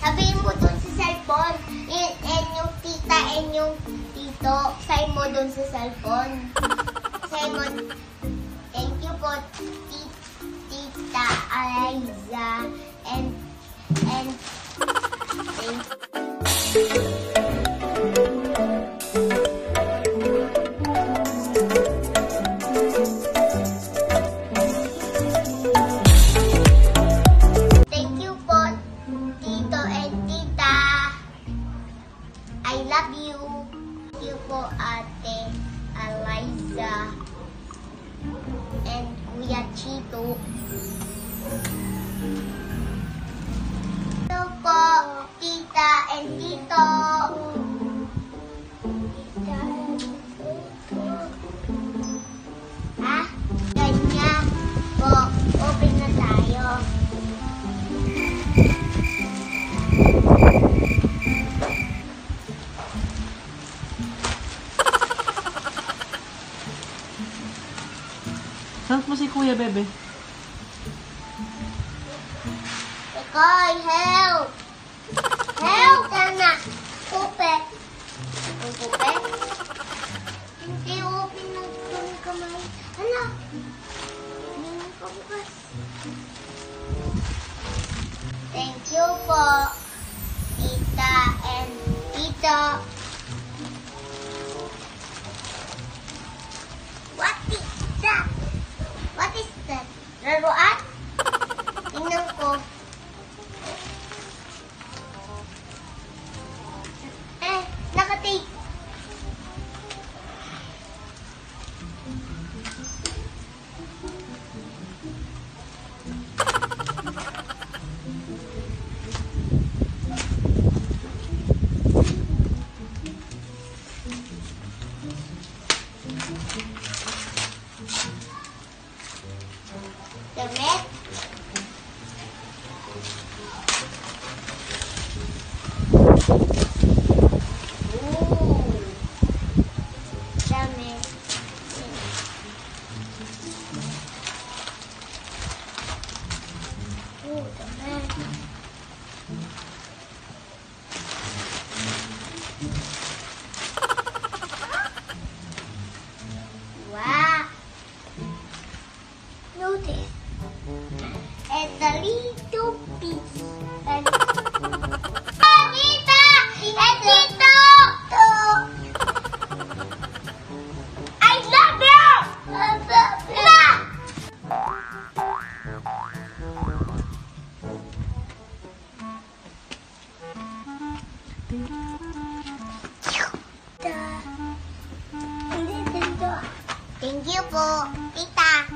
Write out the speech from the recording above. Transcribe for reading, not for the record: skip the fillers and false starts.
Sabihin mo dun sa cellphone. And yung tita and yung tito, say mo dun sa cellphone. Say mo, thank you po, Tita Eliza. And thank you po, Tito and Tita. I love you. Thank you po, Ate Eliza. And Kuya Chito. Hello po, Tita and Tito. Ha? Ganyan po. Open na tayo. Saan po si Kuya, bebe? Koy, help! Help! Sana! Pupe! Ang pupe? Hindi, open na yung kamay. Hala! Hindi mo pa bukas. Thank you po, Tita and Tito. What is that? What is that? Laruan? Tingnan ko. Nakatape. Damit. Wow! Notice. And a little piece. Tita! And Tito! I love you! Thank you po, Tita.